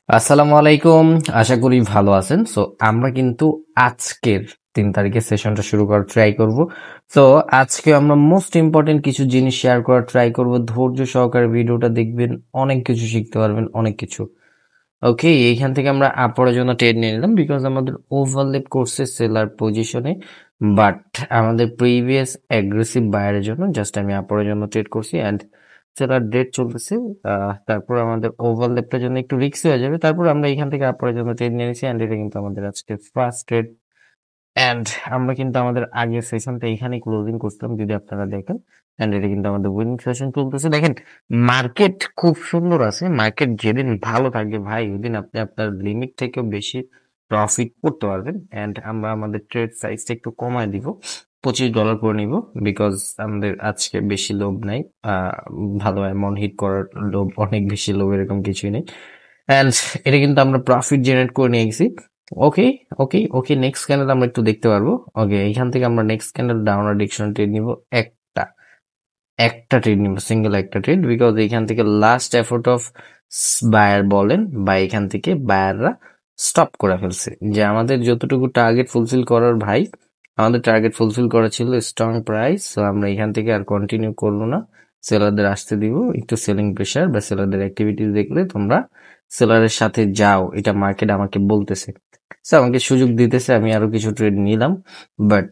আসসালামু আলাইকুম। আশা করি ভালো আছেন। সো আমরা কিন্তু আজকের 3 তারিখে সেশনটা শুরু করার ট্রাই করব। সো আজকে আমরা মোস্ট ইম্পর্টেন্ট কিছু জিনিস শেয়ার করার ট্রাই করব। ধৈর্য সহকারে ভিডিওটা দেখবেন, অনেক কিছু শিখতে পারবেন, অনেক কিছু। ওকে, এইখান থেকে আমরা আপরের জন্য ট্রেড নিয়ে নিলাম বিকজ আমাদের ওভারল্যাপ করছে সেলার পজিশনে, বাট আমাদের প্রিভিয়াস অ্যাগ্রেসিভ বায়ারের জন্য জাস্ট আমি আপরের জন্য ট্রেড করছি অ্যান্ড সেলার ডেট চলতেছে। তারপর আমাদের ওভারল্যাপটার জন্য একটু রিস্ক হয়ে যাবে, তারপর আমরা এখান থেকে আপরের জন্য ট্রেড নিয়ে নিয়েছি অ্যান্ড এটা কিন্তু আমাদের আজকে ফার্স্ট ট্রেড। অ্যান্ড আমরা কিন্তু আমাদের আগের সেশনটা এখানেই ক্লোজিং করছিলাম যদি আপনারা দেখেন, অ্যান্ড এটা কিন্তু আমাদের উইনিং সেশন চলতেছে। দেখেন, মার্কেট খুব সুন্দর আছে। মার্কেট যেদিন ভালো থাকবে ভাই, ওইদিন আপনি আপনার লিমিট থেকেও বেশি প্রফিট করতে পারবেন। অ্যান্ড আমরা আমাদের ট্রেড সাইজটা একটু কমায় দিব, $25 করে নিব বিকজ আমাদের আজকে বেশি লোভ নাই। আহ ভালো অ্যামাউন্ট হিট করার লোভ, অনেক বেশি লোভ এরকম কিছুই নেই। অ্যান্ড এটা কিন্তু আমরা প্রফিট জেনারেট করে নিয়ে গেছি। ওকে ওকে ওকে, নেক্সট ক্যান্ডেল আমরা একটু দেখতে পারবো। ওকে, এখান থেকে আমরা নেক্সট ক্যান্ডেল ডাউনার ডিরেকশন ট্রেড নিব। একটা একটা ট্রেড নিব, সিঙ্গেল একটা ট্রেড, বিকজ এখান থেকে লাস্ট এফোর্ট অফ বায়ার বলেন বা এখান থেকে বায়াররা স্টপ করে ফেলছে যে আমাদের যতটুকু টার্গেট ফুলফিল করার ভাই, আমাদের টার্গেট ফুলফিল করা ছিল স্ট্রং প্রাইস। তো আমরা এখান থেকে আর কন্টিনিউ করবো না, সেলারদের আসতে দিব। একটু সেলিং প্রেশার বা সেলারদের অ্যাক্টিভিটিস দেখলে তোমরা সেলারের সাথে যাও, এটা মার্কেট আমাকে বলতেছে। আমাকে সুযোগ দিতেছে, আমি আরো কিছু ট্রেড নিলাম, বাট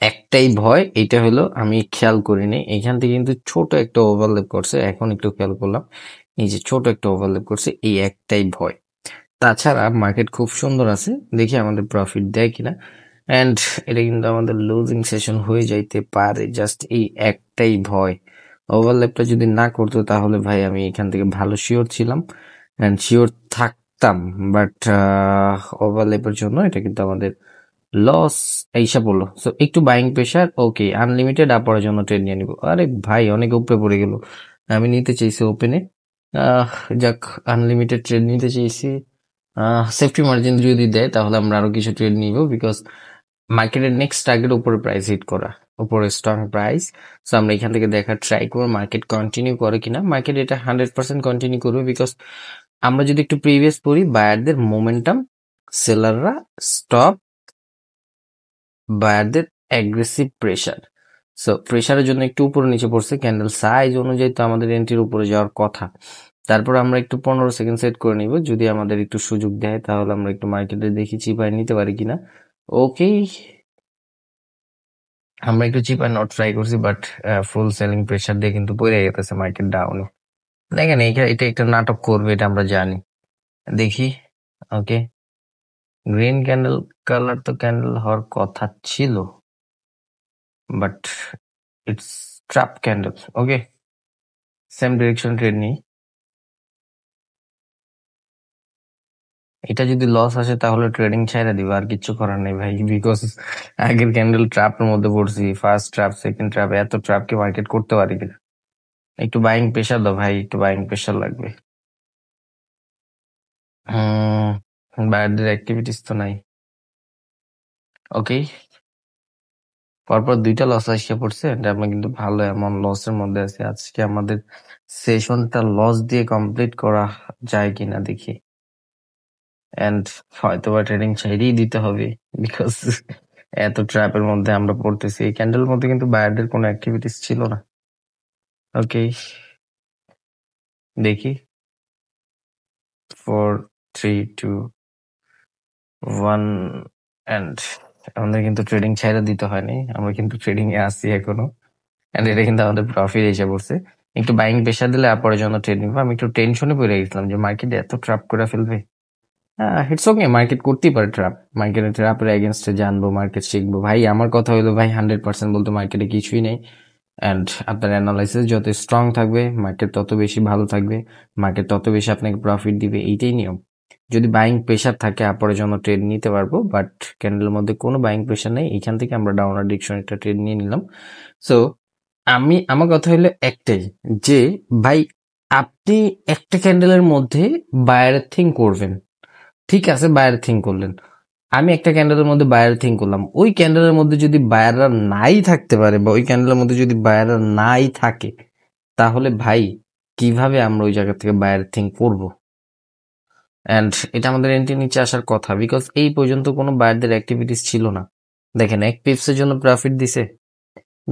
একটাই ভয়, এটা হলো আমি খেয়াল করিনি এখান থেকে কিন্তু ছোট একটা ওভারল্যাপ করছে, এখন একটু খেয়াল করলাম এই যে ছোট একটা ওভারল্যাপ করছে, এই একটাই ভয়। তাছাড়া মার্কেট খুব সুন্দর আছে, দেখি আমাদের প্রফিট দেয় কিনা। অ্যান্ড এটা কিন্তু আমাদের লুজিং সেশন হয়ে যাইতে পারে, জাস্ট এই একটাই ভয়। ওভারল্যাপটা যদি না করতো তাহলে ভাই আমি এখান থেকে ভালো শিওর ছিলাম অ্যান্ড শিওর থাকতাম, বাট ওভারল্যাপের জন্য এটা কিন্তু আমাদের লস এইসব বললো। সো একটু বাইং প্রেশার। ওকে, আনলিমিটেড আপরের জন্য ট্রেড নিয়ে নিবো। আরে ভাই, অনেক উপরে পড়ে গেল, আমি নিতে চাইছি ওপেনে। যাক, আনলিমিটেড ট্রেড নিতে চাইছি। সেফটি মার্জিন যদি দেয় তাহলে আমরা আরো কিছু ট্রেড নিব বিকজ মার্কেটের নেক্সট টার্গেট উপরে প্রাইস হিট করা, উপরে স্ট্রং প্রাইস। সো আমরা এখান থেকে দেখার ট্রাই করবো মার্কেট কন্টিনিউ করে কিনা। মার্কেট এটা 100% কন্টিনিউ করবে বিকজ আমরা যদি একটু প্রিভিয়াস পড়ি, বায়ারদের মোমেন্টাম, সেলাররা স্টপ, বায়ারদের অ্যাগ্রেসিভ প্রেশার। সো প্রেশারের জন্য একটু উপরে নিচে পড়ছে, ক্যান্ডেল সাইজ অনুযায়ী তো আমাদের এন্ট্রির উপরে যাওয়ার কথা। তারপর আমরা একটু 15 সেকেন্ড সেট করে নিব, যদি আমাদের একটু সুযোগ দেয় তাহলে আমরা একটু মার্কেটে দেখি চিপায় নিতে পারি কিনা। ওকে, আমরা একটু চিপায় নট ট্রাই করছি, বাট ফুল সেলিং প্রেশার দিয়ে কিন্তু পড়ে গেছে মার্কেট ডাউনে। দেখেন এটা একটা নাটক করবে, এটা আমরা জানি। দেখি। ওকে, গ্রিন ক্যান্ডেল কালার তো ক্যান্ডেল হওয়ার কথা ছিল, but it's trap candle. Okay, same direction trade নিই। এটা যদি লস আসে তাহলে ট্রেডিং ছাইড়া দিব, আর কিচ্ছু করার নেই ভাই, বিকজ আগের ক্যান্ডেল ট্র্যাপের মধ্যে পড়ছি। ফার্স্ট ট্র্যাপ, সেকেন্ড ট্র্যাপ, এত ট্র্যাপ কি মার্কেট করতে পারি কিনা। একটু বাইং প্রেশার দাও ভাই, একটু বাইং প্রেশার লাগবে। বায়ারদের অ্যাক্টিভিটিস তো নাই। ওকে, পরপর দুইটা লস আসিয়া পড়ছে, আমরা কিন্তু ভালো অ্যামাউন্ট লসের মধ্যে আছি। আজকে আমাদের সেশনটা লস দিয়ে কমপ্লিট করা যায় কিনা দেখি। এন্ড হয়তো বা ট্রেডিং ছেড়েই দিতে হবে বিকজ এত ট্র্যাপের মধ্যে আমরা পড়তেছি। এই ক্যান্ডেলের মধ্যে কিন্তু বায়ারদের কোনো অ্যাক্টিভিটিস ছিল না। ওকে, দেখি। 4, 3, 2, 1 এন্ড আমাদের কিন্তু ট্রেডিং ছেড়ে দিতে হয়নি, আমরা কিন্তু ট্রেডিং এ আছি এখনো। এন্ড এটা কিন্তু আমাদের প্রফিট এসে পড়ছে। একটু বাইং প্রেশার দিলে পরের জন্য ট্রেড নিবো। আমি একটু টেনশনে পড়ে গেছিলাম যে মার্কেট এত ট্র্যাপ করে ফেলবে। ইটস ওকে, মার্কেট করতেই পারে ট্র্যাপ। মার্কেটের ট্র্যাপের এগেনস্টে জানবো, মার্কেট শিখবো। ভাই আমার কথা হলো ভাই, 100% বলতে মার্কেটে কিছুই নেই। অ্যান্ড আপনার অ্যানালাইসিস যত স্ট্রং থাকবে মার্কেট তত বেশি ভালো থাকবে, মার্কেট তত বেশি আপনাকে প্রফিট দিবে, এইটাই নিয়ম। যদি বাইং প্রেশার থাকে পরের জন্য ট্রেড নিতে পারবো, বাট ক্যান্ডেলের মধ্যে কোনো বাইং প্রেশার নেই। এখান থেকে আমরা ডাউনার ডিরেকশন একটা ট্রেড নিয়ে নিলাম। সো আমার কথা হলো একটাই, যে ভাই আপনি একটা ক্যান্ডেলের মধ্যে বায়ারের থিং করবেন, ঠিক আছে, বায়ার থিং করলেন। আমি একটা ক্যান্ডেলের মধ্যে বায়ার থিং করলাম, ওই ক্যান্ডেলের মধ্যে যদি বায়াররা নাই থাকতে পারে বা ওই ক্যান্ডেলের মধ্যে যদি বায়াররা নাই থাকে, তাহলে ভাই কিভাবে আমরা ওই জায়গা থেকে বায়ার থিং করব? অ্যান্ড এটা আমাদের এন্ট্রি নিচে আসার কথা, বিকজ এই পর্যন্ত কোনো বায়ারদের অ্যাক্টিভিটিস ছিল না। দেখেন 1 পিপসের জন্য প্রফিট দিছে,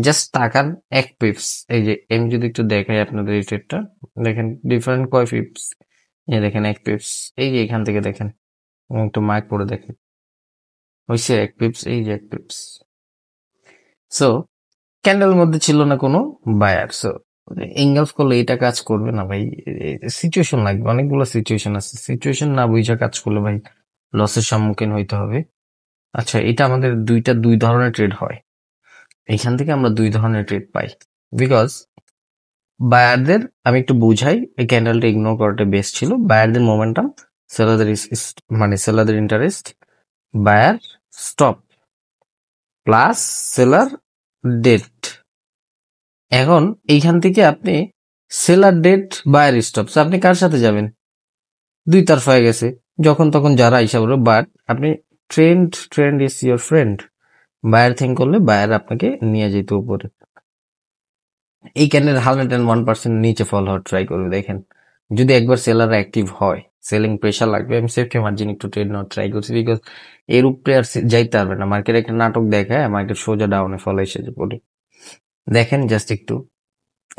জাস্ট তাকান 1 পিপস। এই যে আমি যদি একটু দেখাই আপনাদের এই ট্রেডটা, দেখেন ডিফারেন্ট কয় পিপস, এই দেখেন 1 পিপস, এই যে এখান থেকে দেখেন, একটু মার্ক করে দেখেন, হয়েছে 1 পিপস, এই যে 1 পিপস। সো ক্যান্ডেলের মধ্যে ছিল না কোনো বায়ার, সো এঙ্গেলস করলে এটা কাজ করবে না ভাই, সিচুয়েশন লাগবে, অনেকগুলো সিচুয়েশন আছে, সিচুয়েশন না বুঝা কাজ করলে ভাই লসের সম্মুখীন হইতে হবে। আচ্ছা, এটা আমাদের দুই ধরনের ট্রেড হয়, এখান থেকে আমরা 2 ধরনের ট্রেড পাই, বিকজ বায়ারদের আমি একটু বুঝাই, এই ক্যান্ডেলটা ইগনোর করাটা বেস্ট ছিল। বায়ারদের মোমেন্টাম, সেলারদের মানে সেলারদের interest, buyer stop plus seller ডেট। এখন এইখান থেকে আপনি সেলার ডেট বায়ার স্টপ, আপনি কার সাথে যাবেন? দুই তরফা হয়ে গেছে, যখন তখন যারা হিসাব করবে, বাট আপনি trend is your friend, buyer think করলে বায়ার আপনাকে নিয়ে যেতে উপরে। এই ক্যান্ডেল 101% নিচে ফল হওয়ার ট্রাই করবে, দেখেন যদি একবার সেলার অ্যাক্টিভ হয়, সেলিং প্রেশার লাগবে। আমি সেফটি মার্জিন একটু ট্রেড নেওয়ার ট্রাই করছি, বিকজ এর উপরে আর যাইতে পারবে না, মার্কেট একটা নাটক দেখায়, মার্কেট সোজা ডাউনে ফল এসে পড়ে। দেখেন জাস্ট একটু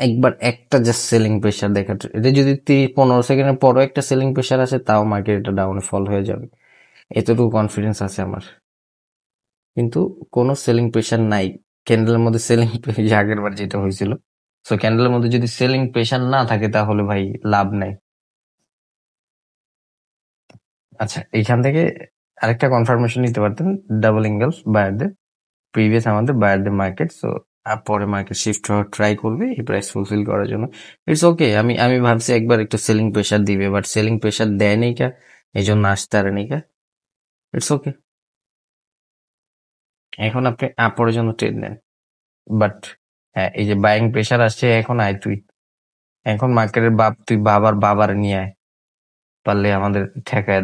একবার একটা জাস্ট সেলিং প্রেশার দেখা, এটা যদি 30-15 সেকেন্ডের পরও একটা সেলিং প্রেশার আসে, তাও মার্কেট এটা ডাউনে ফল হয়ে যাবে, এতটুকু কনফিডেন্স আছে আমার। কিন্তু কোনো সেলিং প্রেশার নাই ক্যান্ডেলের মধ্যে, সেলিং আগের বার যেটা হয়েছিল। সো ক্যান্ডেলের মধ্যে যদি সেলিং প্রেশার না থাকে, তাহলে ভাই লাভ নাই। আচ্ছা, এইখান থেকে আরেকটা কনফার্মেশন নিতে পারতেন, ডাবল ইঙ্গেলস বায়ারদের, প্রিভিয়াস আমাদের বায়ারদের মার্কেট। সো পরে মার্কেট শিফট হওয়ার ট্রাই করবে এই প্রাইস ফুলফিল করার জন্য, ইটস ওকে। আমি ভাবছি একবার একটু সেলিং প্রেশার দিবে, বাট সেলিং প্রেশার দেয় নেই কা, এই জন্য আসতে পারে নেই কা, ইটস ওকে। এখন আপনি আপরের জন্য ট্রেড নেন, বাট হ্যাঁ, এই যে বাইং প্রেশার আসছে, এখন আয় তুই, এখন মার্কেটের বাপ তুই, বাবার নিয়ে আয়, পারলে আমাদের ঠেকায়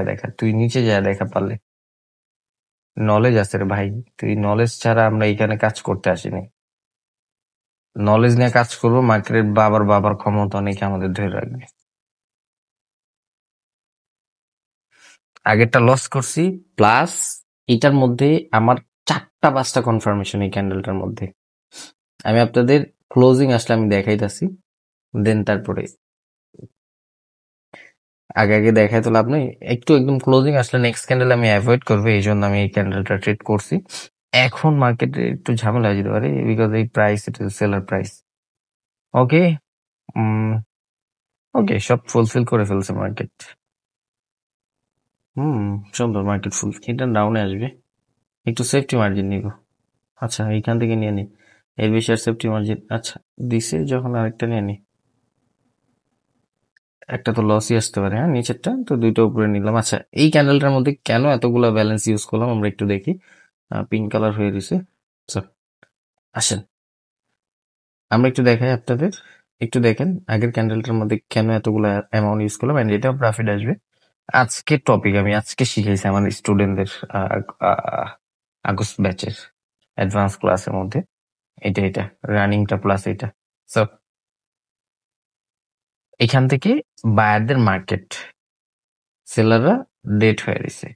দেখা, তুই নিচে যায় দেখা পারলে। নলেজ আছে রে ভাই, তুই নলেজ ছাড়া আমরা এখানে কাজ করতে আসিনি, নলেজ নিয়ে কাজ করবো, মার্কেটের বাবার ক্ষমতা অনেক আমাদের ধরে রাখবে। আগেরটা লস করছি, প্লাস এটার মধ্যে আমার 4-5টা কনফার্মেশন এই ক্যান্ডেলটার মধ্যে। আমি আপনাদের ক্লোজিং আসলে আমি দেখাইতাছি, দেন তারপরে আগে দেখাই তো লাভ নেই, একটু একদম ক্লোজিং আসলে নেক্সট ক্যান্ডেল আমি অ্যাভয়েড করবো, এই জন্য আমি এই ক্যান্ডেলটা ট্রেড করছি। এখন মার্কেটে একটু ঝামেলা হয়ে যেতে পারে, বিকজ এই প্রাইস, এটা সেলার প্রাইস। ওকে, ওকে, সব ফুলফিল করে ফেলছে মার্কেট। সুন্দর, মার্কেট ফুল, এটা ডাউনে আসবে, একটু সেফটি মার্জিন নিব। আচ্ছা, এইখান থেকে নিয়ে নি, এর বেশি আর সেফটি মার্জিন, আচ্ছা দিছে যখন আরেকটা নিয়ে নি, একটা তো লসই আসতে পারে, হ্যাঁ নিচেরটা তো, দুইটা উপরে নিলাম। আচ্ছা, এই ক্যান্ডেলটার মধ্যে কেন এতগুলো ব্যালেন্স ইউজ করলাম আমরা একটু দেখি, পিঙ্ক কালার হয়ে গেছে। আসেন আমরা একটু দেখাই আপনাদের, একটু দেখেন আগের ক্যান্ডেলটার মধ্যে কেন এতগুলো অ্যামাউন্ট ইউজ করলাম, এন্ড এটাও প্রফিট আসবে। আজকের টপিক আমি আজকে শিখাইছি আমার স্টুডেন্টদের আগস্ট ব্যাচের অ্যাডভান্স ক্লাসের মধ্যে, এটা রানিংটা প্লাস এটা। সো এখান থেকে বায়ারদের মার্কেট, সেলাররা ডেট হয়ে গেছে,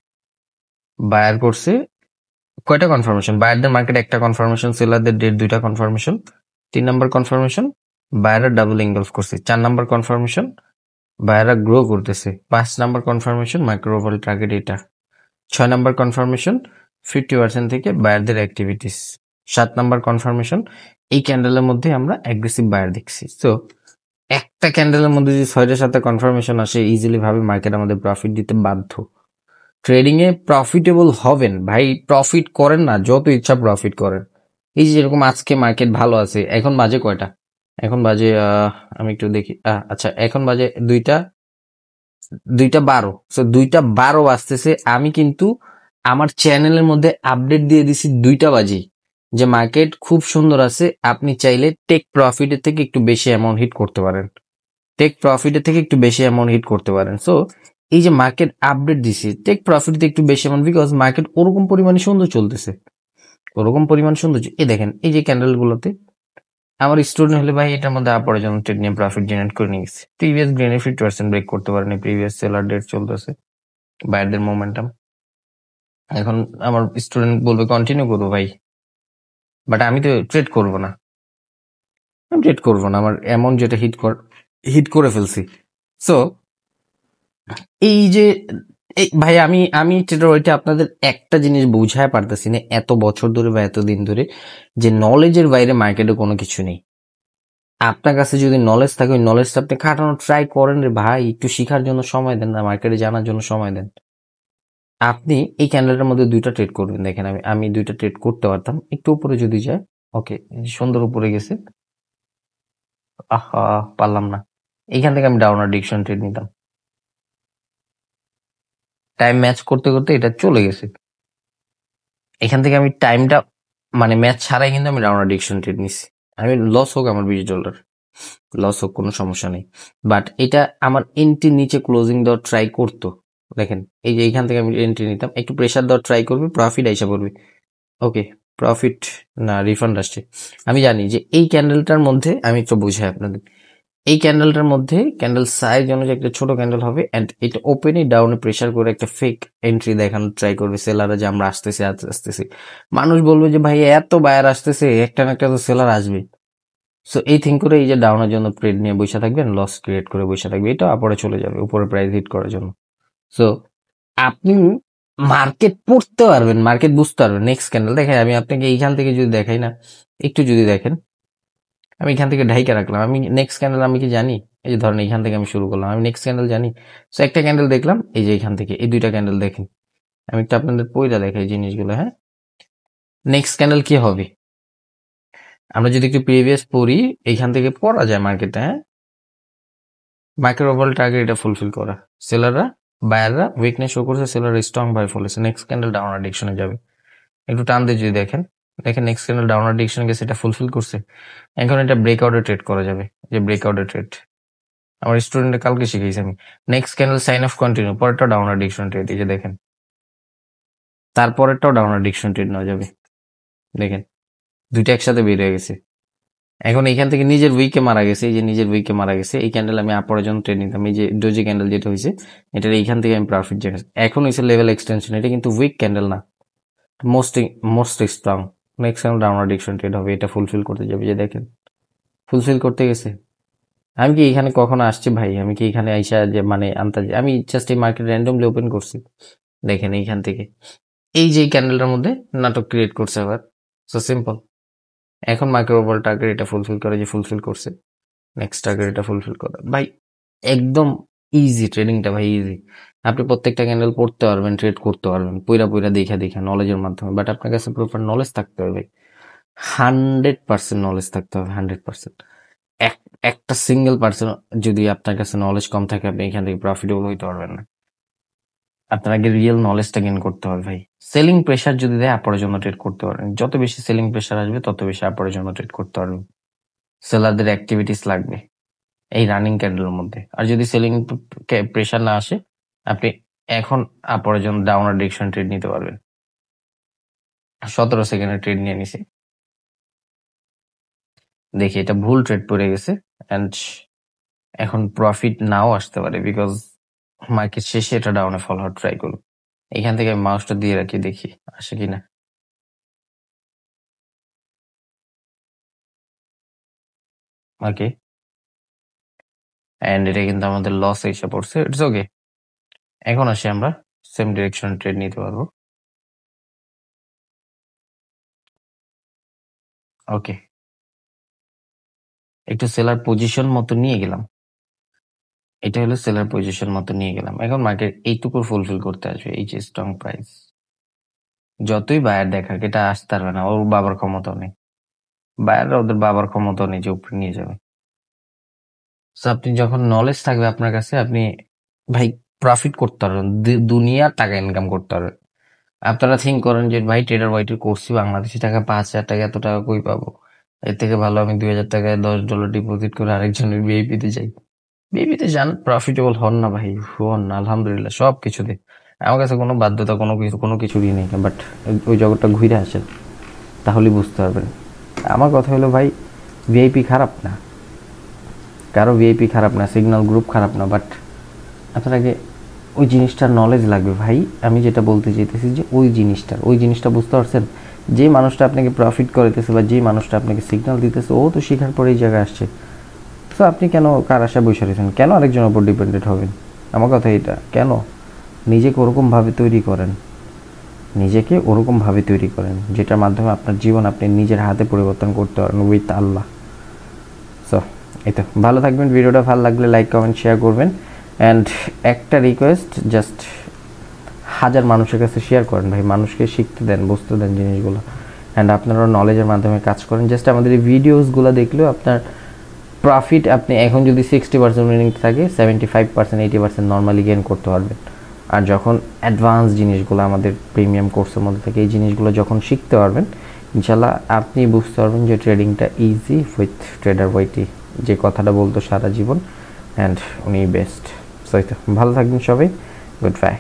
বায়ার করছে কয়টা কনফার্মেশন, বায়ারদের মার্কেট একটা কনফার্মেশন, সেলারদের ডেট 2টা কনফার্মেশন, 3 নাম্বার কনফার্মেশন বায়াররা ডাবল ইঙ্গলস করছে, 4 নাম্বার কনফার্মেশন বায়াররা গ্রো করতেছে, 5 number confirmation micro overall target এটা, 6 নাম্বার কনফার্মেশন 50% থেকে বায়ারদের অ্যাক্টিভিটিস, 7 নাম্বার কনফার্মেশন এই ক্যান্ডেলের মধ্যে আমরা অ্যাগ্রেসিভ বায়ার দেখছি। সো একটা ক্যান্ডেলের মধ্যে যদি 6টা-7টা কনফার্মেশন আসে, ইজিলি ভাবে মার্কেট আমাদের প্রফিট দিতে বাধ্য। ট্রেডিং এ প্রফিটেবল হবেন ভাই, প্রফিট করেন না, যত ইচ্ছা প্রফিট করেন। এই যে যেরকম আজকে মার্কেট ভালো আছে, এখন বাজে কয়টা, এখন বাজে আমি একটু দেখি, আচ্ছা এখন বাজে 2টা 12, সো 2টা 12 বাজতেছে, আমি কিন্তু আমার চ্যানেলের মধ্যে আপডেট দিয়ে দিছি 2টা বাজে যে মার্কেট খুব সুন্দর আছে, আপনি চাইলে টেক প্রফিটের থেকে একটু বেশি অ্যামাউন্ট হিট করতে পারেন, সো এই যে মার্কেট আপডেট দিছি, টেক প্রফিট একটু বেশি অ্যামাউন্ট, বিকজ মার্কেট ওরকম পরিমাণে সুন্দর চলতেছে, এই দেখেন এই যে ক্যান্ডেল গুলোতে আমার স্টুডেন্ট হলে ভাই এটার মধ্যে আপরের জন্য ট্রেড নিয়ে প্রফিট জেনারেট করে নিয়ে গেছে। প্রিভিয়াস গ্রেনে 50% ব্রেক করতে পারেনি, প্রিভিয়াস সেলার ডেট চলতেছে, বায়ারদের মোমেন্টাম। এখন আমার স্টুডেন্ট বলবে কন্টিনিউ করবো ভাই, বাট আমি তো ট্রেড করবো না, আমি ট্রেড করবো না, আমার অ্যামাউন্ট যেটা হিট করে ফেলছি। সো এই যে এই ভাই আমি আমি ট্রেডার ওইটা আপনাদের একটা জিনিস বোঝায় পারতেছি না এত বছর ধরে বা এতদিন ধরে, যে নলেজের বাইরে মার্কেটে কোনো কিছু নেই। আপনার কাছে যদি নলেজ থাকে ওই নলেজটা আপনি খাটানোর ট্রাই করেন রে ভাই, একটু শিখার জন্য সময় দেন না, মার্কেটে জানার জন্য সময় দেন। আপনি এই ক্যান্ডেলটার মধ্যে দুইটা ট্রেড করবেন, দেখেন আমি আমি দুইটা ট্রেড করতে পারতাম, একটু উপরে যদি যায়, ওকে সুন্দর উপরে গেছে, আহা পারলাম না, এইখান থেকে আমি ডাউন ডিকশন ট্রেড নিতাম, টাইম ম্যাচ করতে করতে এটা চলে গেছে, এখান থেকে আমি টাইমটা মানে ম্যাচ ছাড়াই কিন্তু আমি ডাউন ডিকশন ট্রেড নিছি, আমি লস হোক আমার $20, লস হোক কোনো সমস্যা নেই, বাট এটা আমার এন্ট্রি নিচে ক্লোজিং দেওয়ার ট্রাই করতো। দেখেন এই যে এইখান থেকে আমি এন্ট্রি নিতাম, একটু প্রেসার দেওয়ার ট্রাই করবে, প্রফিট আইসা পড়বে, ওকে প্রফিট না রিফান্ড আসছে। আমি জানি যে এই ক্যান্ডেলটার মধ্যে, আমি একটু বুঝাই আপনাদের, এই ক্যান্ডেলটার মধ্যে ক্যান্ডেল সাইজ অনুযায়ী একটা ছোট ক্যান্ডেল হবে, এন্ড এটা ওপেনই ডাউনে প্রেসার করে একটা ফেক এন্ট্রি দেখানোর ট্রাই করবে সেলাররা, যে আমরা আসতেছি আসতেছি, মানুষ বলবে যে ভাই এত বায়ার আসতেছে, একটা না একটা তো সেলার আসবে। সো এই থিঙ্ক করে এই যে ডাউনের জন্য ট্রেড নিয়ে বসে থাকবেন, লস ক্রিয়েট করে বসে থাকবে, এটা আপরে চলে যাবে উপরে প্রাইস হিট করার জন্য। সো আপনি মার্কেট পড়তে পারবেন, মার্কেট বুঝতে পারবেন। নেক্সট ক্যান্ডেল দেখেন, আমি আপনাকে এইখান থেকে যদি দেখাই না, একটু যদি দেখেন, আমি এখান থেকে ঢাইকা রাখলাম, আমি নেক্সট ক্যান্ডেল আমি কি জানি, এই যে ধরেন এইখান থেকে আমি শুরু করলাম, আমি নেক্সট ক্যান্ডেল জানি। সো একটা ক্যান্ডেল দেখলাম, এই যে এখান থেকে এই দুইটা ক্যান্ডেল দেখেন, আমি একটু আপনাদের পয়লা দেখাই জিনিসগুলো। হ্যাঁ, নেক্সট ক্যান্ডেল কি হবে, আমরা যদি একটু প্রিভিয়াস পড়ি, এইখান থেকে পড়া যায় মার্কেটে। হ্যাঁ, মাইক্রো ওভাল টার্গেট এটা ফুলফিল করা, সেলাররা বায়াররা উইকনেস শো করছে, সেলাররা স্ট্রং বাই ফলেছে, নেক্সট ক্যান্ডেল ডাউনার ডিরেকশনে যাবে। একটু টান দিয়ে যদি দেখেন, দেখেন নেক্সট ক্যান্ডেল ডাউনার ডিরেকশনে গেছে, এটা ফুলফিল করছে, এখন এটা ব্রেকআউটে ট্রেড করা যাবে, যে ব্রেকআউটে ট্রেড আমার স্টুডেন্টে কালকে শিখেছি আমি। Next candle sign of continue, পরেরটা ডাউনার ডিরেকশন ট্রেড, এই যে দেখেন, তারপরেরটাও ডাউনার ডিরেকশন ট্রেড নেওয়া যাবে, দেখেন দুইটা একসাথে বের হয়ে গেছে। এখন এখান থেকে নিজের উইকে মারা গেছে, এই যে নিজের উইকে মারা গেছে, এই ক্যান্ডেল আমি আপরের জন্য ট্রেড নিতাম, এই যে ডোজি ক্যান্ডেল যেটা হয়েছে, এটার এইখান থেকে আমি প্রফিট জেনেছি। এখন হয়েছে লেভেল এক্সটেনশন, এটা কিন্তু উইক ক্যান্ডেল না, most most strong. Next candle ডাউনার ডিরেকশন ট্রেড হবে, এটা ফুলফিল করতে যাবে, যে দেখেন ফুলফিল করতে গেছে। আমি কি এখানে কখনো আসছি ভাই, আমি কি এখানে আইসা যে মানে আনতে, আমি জাস্ট এই মার্কেট র্যান্ডমলি ওপেন করছি, দেখেন এইখান থেকে এই যে ক্যান্ডেলটার মধ্যে নাটক ক্রিয়েট করছে আবার। সো সিম্পল, এখন মাইক্রো ওভাল টার্গেট এটা ফুলফিল করে, যে ফুলফিল করছে, নেক্সট টার্গেট এটা ফুলফিল করে ভাই, একদম ইজি ট্রেডিংটা ভাই, ইজি। আপনি প্রত্যেকটা ক্যান্ডেল পড়তে পারবেন, ট্রেড করতে পারবেন, পুরা পুরা দেখা নলেজের মাধ্যমে, বাট আপনার কাছে প্রপার নলেজ থাকতে হবে, 100% নলেজ থাকতে হবে, 100%। একটা সিঙ্গেল পার্সেন্ট যদি আপনার কাছে নলেজ কম থাকে, আপনি এখান থেকে প্রফিটেবল হইতে পারবেন না। আপনার আগে রিয়েল নলেজটা গেইন করতে হবে ভাই। সেলিং প্রেশার যদি দেয়, আপরের জন্য ট্রেড করতে পারবেন, যত বেশি সেলিং প্রেশার আসবে তত বেশি আপরের জন্য ট্রেড করতে পারবেন। সেলারদের অ্যাক্টিভিটিস লাগবে এই রানিং ক্যান্ডেলের মধ্যে, আর যদি সেলিং প্রেশার না আসে, আপনি এখন আপরের জন্য ডাউনার ডিরেকশন ট্রেড নিতে পারবেন। 17 সেকেন্ডে ট্রেড নিয়ে নিছি, দেখি এটা ভুল ট্রেড পড়ে গেছে, অ্যান্ড এখন প্রফিট নাও আসতে পারে, বিকজ মার্কেট শেষে এটা ডাউনে ফল হওয়ার ট্রাই করুন। এখান থেকে আমি মাউসটা দিয়ে রাখি, দেখি আসে কিনা। ওকে, অ্যান্ড এটা কিন্তু আমাদের লস এসে পড়ছে, ইটস ওকে। এখন আসি আমরা সেম ডিরেকশন ট্রেড নিতে পারবো। ওকে, একটু সেলার পজিশন মতো নিয়ে গেলাম, এটা হলো সেলার পজিশন মতো নিয়ে গেলাম। এখন মার্কেট এইটুকু ফুলফিল করতে আসবে, এই যে স্ট্রং প্রাইস, যতই বায়ার দেখাক এটা আসতে পারবে না, ওর বাবার ক্ষমতা নেই, বায়াররা ওদের বাবার ক্ষমতা নেই যে উপরে নিয়ে যাবে। So আপনি যখন নলেজ থাকবে আপনার কাছে, আপনি ভাই প্রফিট করতে পারবেন, দুনিয়ার টাকা ইনকাম করতে পারবেন। আপনারা থিঙ্ক করেন যে ভাই ট্রেডার ওয়াইটি করছি, বাংলাদেশি টাকা 5,000 টাকা, এত টাকা কই পাবো, এর থেকে ভালো আমি 2,000 টাকায় $10 ডিপোজিট করে আরেকজনের বিআইপিতে যাই। বিআইপিতে যান, প্রফিটেবল হন না ভাই, হন না, আলহামদুলিল্লাহ সব কিছুতে। আমার কাছে কোনো বাধ্যতা কোনো কিছুরই নেই, বাট ওই জগৎটা ঘুরে আসেন, তাহলেই বুঝতে পারবেন। আমার কথা হলো ভাই, ভিআইপি খারাপ না, কারো ভিআইপি খারাপ না, সিগন্যাল গ্রুপ খারাপ না, বাট আপনার আগে ওই জিনিসটার নলেজ লাগবে ভাই। আমি যেটা বলতে চাইতেছি যে ওই জিনিসটা বুঝতে পারছেন, যে মানুষটা আপনাকে প্রফিট করাইতেছে বা যে মানুষটা আপনাকে সিগন্যাল দিতেছে ও তো শেখার পরে এই জায়গায় আসছে। সো আপনি কেন কার আশা বসে রয়েছেন, কেন আরেকজনের উপর ডিপেন্ডেন্ট হবেন? আমার কথা এটা, কেন নিজেকে ওরকমভাবে তৈরি করেন, যেটার মাধ্যমে আপনার জীবন আপনি নিজের হাতে পরিবর্তন করতে পারেন উইথ আল্লাহ। সো এই তো, ভালো থাকবেন। ভিডিওটা ভালো লাগলে লাইক কমেন্ট শেয়ার করবেন। অ্যান্ড একটা রিকোয়েস্ট, জাস্ট 1000 মানুষের কাছে শেয়ার করেন ভাই, মানুষকে শিখতে দেন, বুঝতে দেন জিনিসগুলো। অ্যান্ড আপনারা নলেজের মাধ্যমে কাজ করেন। জাস্ট আমাদের এই ভিডিওসগুলো দেখলেও আপনার প্রফিট, আপনি এখন যদি 60% উইনিং থাকে 75% 80% নর্মালি গেইন করতে পারবেন। আর যখন অ্যাডভান্স জিনিসগুলো আমাদের প্রিমিয়াম কোর্সের মধ্যে থাকে, এই জিনিসগুলো যখন শিখতে পারবেন, ইনশাল্লাহ আপনি বুঝতে পারবেন যে ট্রেডিংটা ইজি উইথ ট্রেডার ওয়াইটি, যে কথাটা বলতো সারা জীবন, অ্যান্ড উনি বেস্ট। সো ভালো থাকবেন সবাই, গুড বাই।